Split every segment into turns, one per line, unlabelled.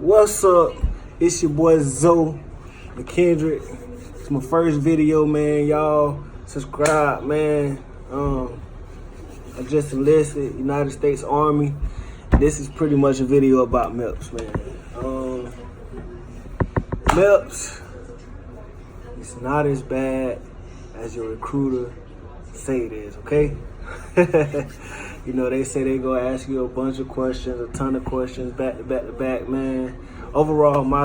What's up? It's your boy Zoe McKendrick. It's my first video, man. Y'all subscribe, man. I just enlisted United States Army. This is pretty much a video about Meps, man. Meps, it's not as bad as your recruiter say it is, okay? You know, they say they gonna ask you a bunch of questions, a ton of questions, back to back to back, man. Overall, my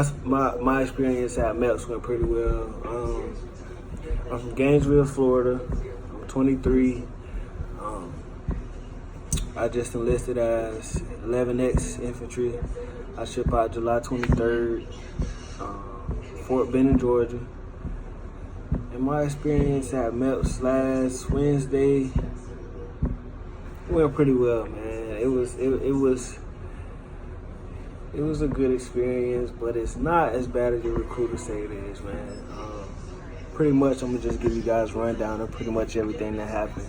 experience at Meps went pretty well. I'm from Gainesville, Florida. I'm 23. I just enlisted as 11X infantry. I ship out July 23rd, Fort Benning, Georgia. And my experience at Meps last Wednesday went pretty well, man. It was a good experience, but it's not as bad as your recruiter say it is, man. Pretty much, I'm gonna just give you guys a rundown of pretty much everything that happened.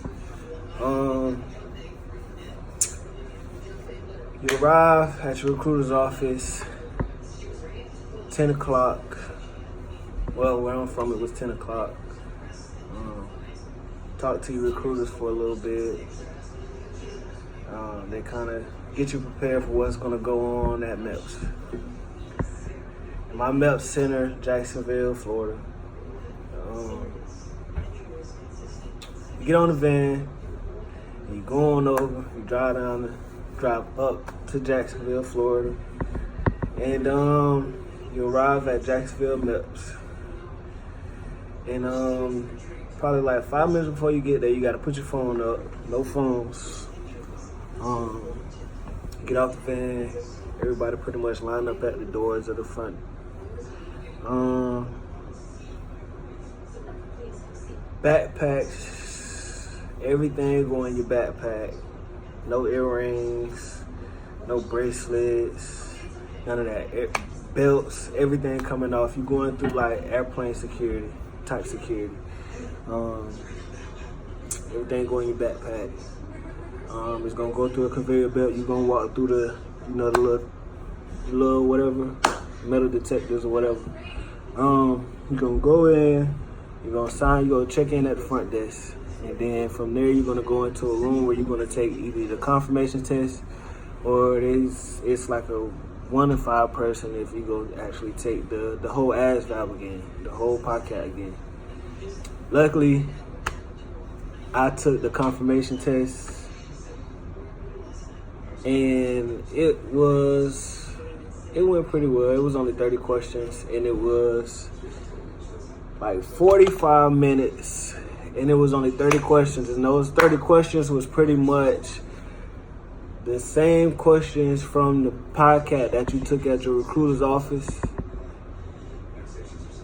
You arrive at your recruiter's office, 10 o'clock. Well, where I'm from, it was 10 o'clock. Talk to your recruiters for a little bit. They kind of get you prepared for what's going to go on at Meps. My Meps Center, Jacksonville, Florida. You get on the van, and you go on over, you drive up to Jacksonville, Florida, and you arrive at Jacksonville Meps. And probably like 5 minutes before you get there, you got to put your phone up. No phones. Get off the van. Everybody pretty much line up at the doors of the front. Backpacks, everything go in your backpack. No earrings, no bracelets, none of that. Belts, everything coming off. You going through like airplane security, type security. Everything go in your backpack. It's gonna go through a conveyor belt. You're gonna walk through the, the little whatever, metal detectors or whatever. You're gonna go in, you're gonna sign, you're gonna check in at the front desk. And then from there, you're gonna go into a room where you're gonna take either the confirmation test or it's like a 1 in 5 person if you go actually take the whole ASVAB again, the whole podcast again. Luckily, I took the confirmation test. And it went pretty well. It was only 30 questions, and it was like 45 minutes, and it was only 30 questions. And those 30 questions was pretty much the same questions from the podcast that you took at your recruiter's office,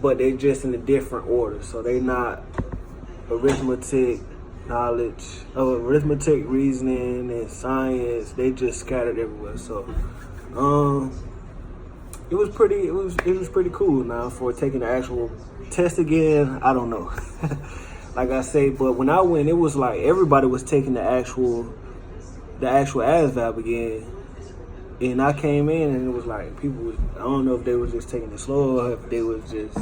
but they just in a different order. So they not arithmetic, knowledge of arithmetic, reasoning, and science. They just scattered everywhere. So it was pretty cool. Now for taking the actual test again, I don't know. Like I say, but when I went, it was like everybody was taking the actual ASVAB again. And I came in and it was like people was, I don't know if they was just taking it slow or if they was just,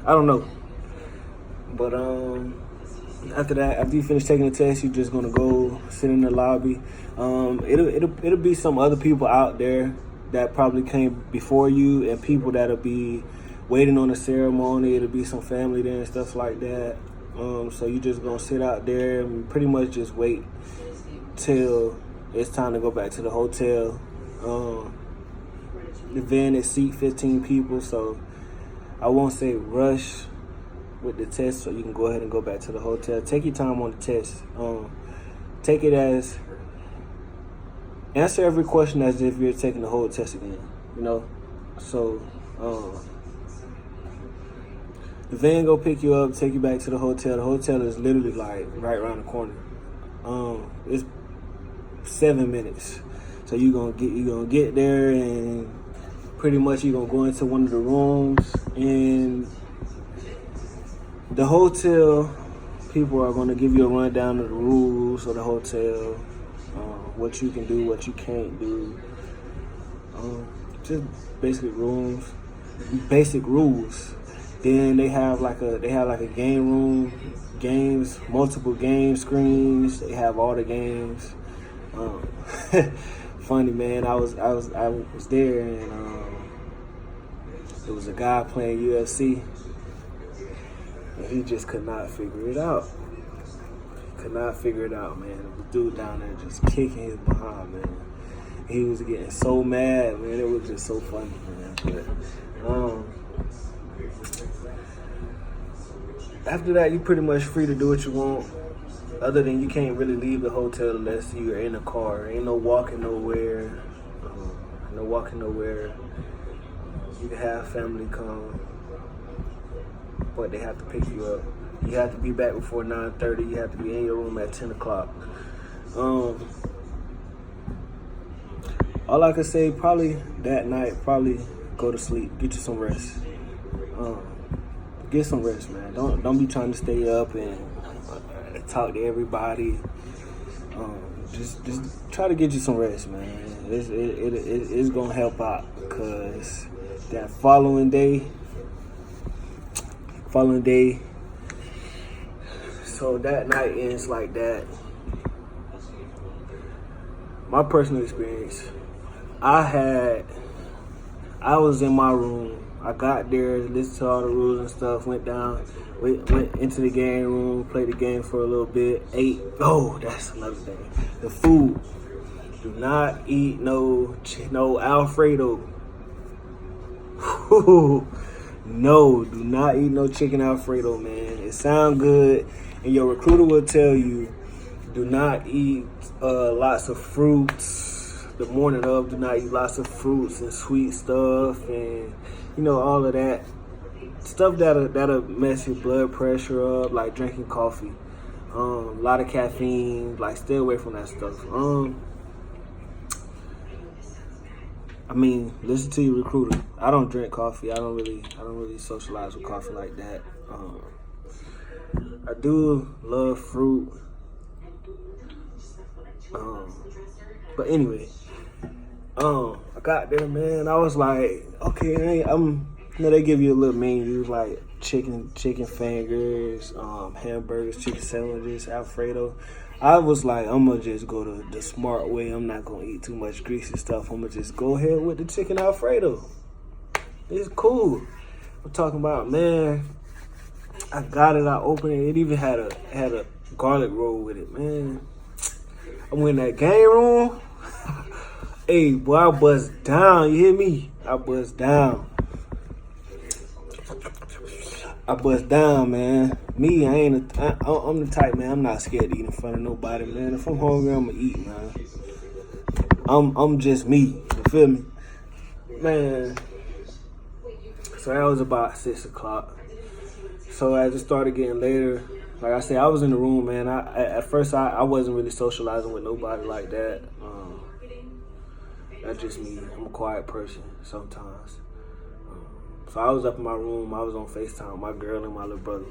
I don't know. But after that, after you finish taking the test, you're just gonna go sit in the lobby. It'll be some other people out there that probably came before you, and people that'll be waiting on the ceremony. It'll be some family there and stuff like that. So you just gonna sit out there and pretty much just wait till it's time to go back to the hotel. The van is seat 15 people, so I won't say rush with the test, so you can go ahead and go back to the hotel. Take your time on the test. Take it as, answer every question as if you're taking the whole test again, So the van go pick you up, take you back to the hotel. The hotel is literally like right around the corner. It's 7 minutes. So you're gonna get there, and pretty much you're gonna go into one of the rooms, and the hotel people are going to give you a rundown of the rules of the hotel. what you can do, what you can't do. Just basic rules. Then they have like a game room, games, multiple game screens. They have all the games. Funny, man. I was there, and there was a guy playing UFC, and he just could not figure it out. Man. The dude down there just kicking his behind, man. He was getting so mad, man. It was just so funny, man. But after that, you're pretty much free to do what you want. Other than you can't really leave the hotel unless you're in a car. Ain't no walking nowhere. You can have family come, but they have to pick you up. You have to be back before 9:30. You have to be in your room at 10 o'clock. All I could say, probably that night, go to sleep. Get you some rest. Get some rest, man. Don't be trying to stay up and talk to everybody. Just try to get you some rest, man. It's gonna help out, because that following day. So that night ends like that. My personal experience, I was in my room. I got there, listened to all the rules and stuff, went into the game room, played the game for a little bit, ate. Oh, that's another thing. The food. Do not eat no Alfredo. No, do not eat no chicken Alfredo, man. It sounds good, and your recruiter will tell you, do not eat lots of fruits. The morning of, do not eat lots of fruits and sweet stuff, and all of that stuff that'll mess your blood pressure up, like drinking coffee, a lot of caffeine. Like, stay away from that stuff. Listen to your recruiter. I don't drink coffee. I don't really socialize with coffee like that. I do love fruit. But anyway, I got there, man. I was like, okay, they give you a little menu, like chicken fingers, hamburgers, chicken sandwiches, Alfredo. I was like, I'm gonna just go the smart way. I'm not gonna eat too much greasy stuff. I'm gonna just go ahead with the chicken Alfredo. It's cool. I'm talking about, man, I got it, I opened it. It even had a garlic roll with it, man. I went in that game room. Hey, boy, I bust down. You hear me? I bust down, man. Me, I'm the type, man. I'm not scared to eat in front of nobody, man. If I'm hungry, I'm gonna eat, man. I'm just me. You feel me, man? So that was about 6 o'clock. So as it started getting later, like I said, I was in the room, man. At first I wasn't really socializing with nobody like that. That's just me. I'm a quiet person sometimes. So I was up in my room. I was on FaceTime with my girl and my little brother.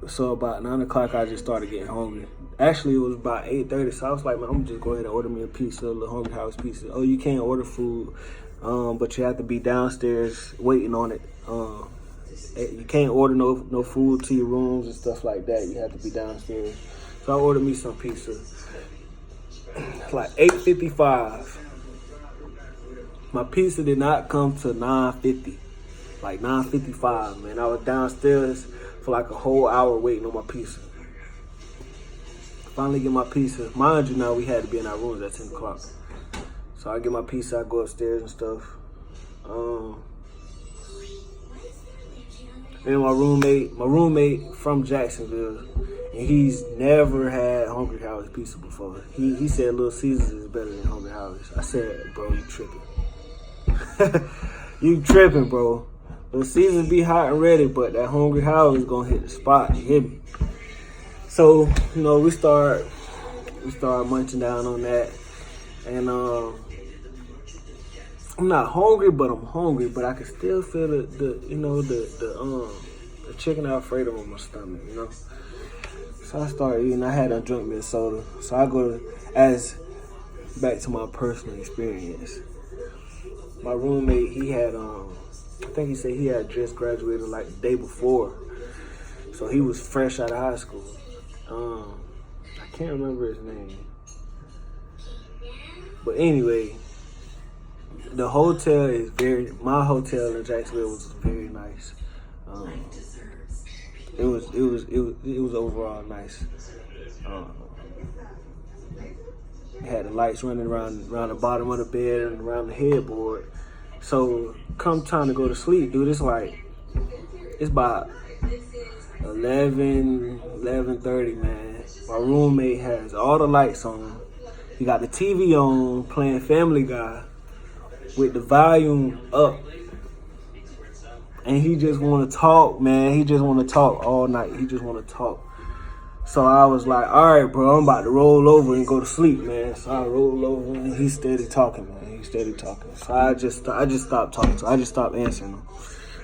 So about 9 o'clock, I just started getting hungry. Actually, it was about 8:30. So I was like, man, I'm gonna just go ahead and order me a pizza, a little Hungry House pizza. Oh, you can't order food, but you have to be downstairs waiting on it. You can't order no food to your rooms and stuff like that. You have to be downstairs. So I ordered me some pizza. It's like 8:55. My pizza did not come to 9:50. Like 9:55, man. I was downstairs for like a whole hour waiting on my pizza. Finally get my pizza. Mind you, now we had to be in our rooms at 10 o'clock. So I get my pizza, I go upstairs and stuff. And my roommate from Jacksonville, and he's never had Hungry Howie's pizza before. He said Little Caesars is better than Hungry Howie's. I said, bro, you tripping. You tripping, bro. Little Caesars be hot and ready, but that Hungry Howie's gonna hit the spot. You hear me? So, we start munching down on that, and I'm not hungry, but I'm hungry. But I can still feel the chicken Alfredo in my stomach, So I started eating. I hadn't drunk me a soda. So I go back to my personal experience. My roommate, he had I think he said he had just graduated like the day before. So he was fresh out of high school. I can't remember his name. But anyway, the hotel is my hotel in Jacksonville was very nice. It was overall nice. It had the lights running around the bottom of the bed and around the headboard. So come time to go to sleep, dude, it's about 11:30, man. My roommate has all the lights on. He got the TV on, playing Family Guy with the volume up. And he just want to talk, man. He just want to talk all night. He just want to talk. So I was like, all right, bro, I'm about to roll over and go to sleep, man. So I rolled over and he steady talking, man. He steady talking. So I just stopped talking. So I just stopped answering him.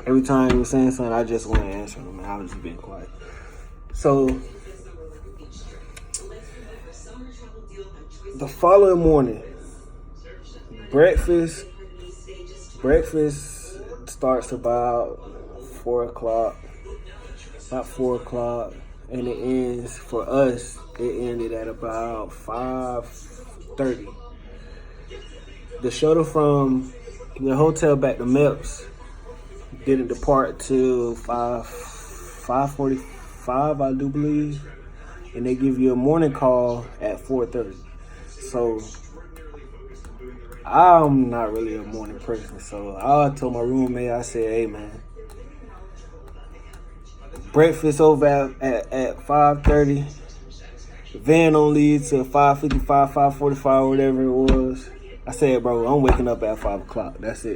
Every time he was saying something, I just wasn't answering him, man. I was just being quiet. So the following morning, breakfast starts about 4 o'clock. About 4 o'clock. And it ends, for us, it ended at about 5:30. The shuttle from the hotel back to Meps didn't depart till 5:45, I do believe. And they give you a morning call at 4:30. So I'm not really a morning person. So I told my roommate, I said, hey, man, breakfast over at 5:30. Van don't leave till 5:55, 5:45, whatever it was. I said, bro, I'm waking up at 5 o'clock. That's it.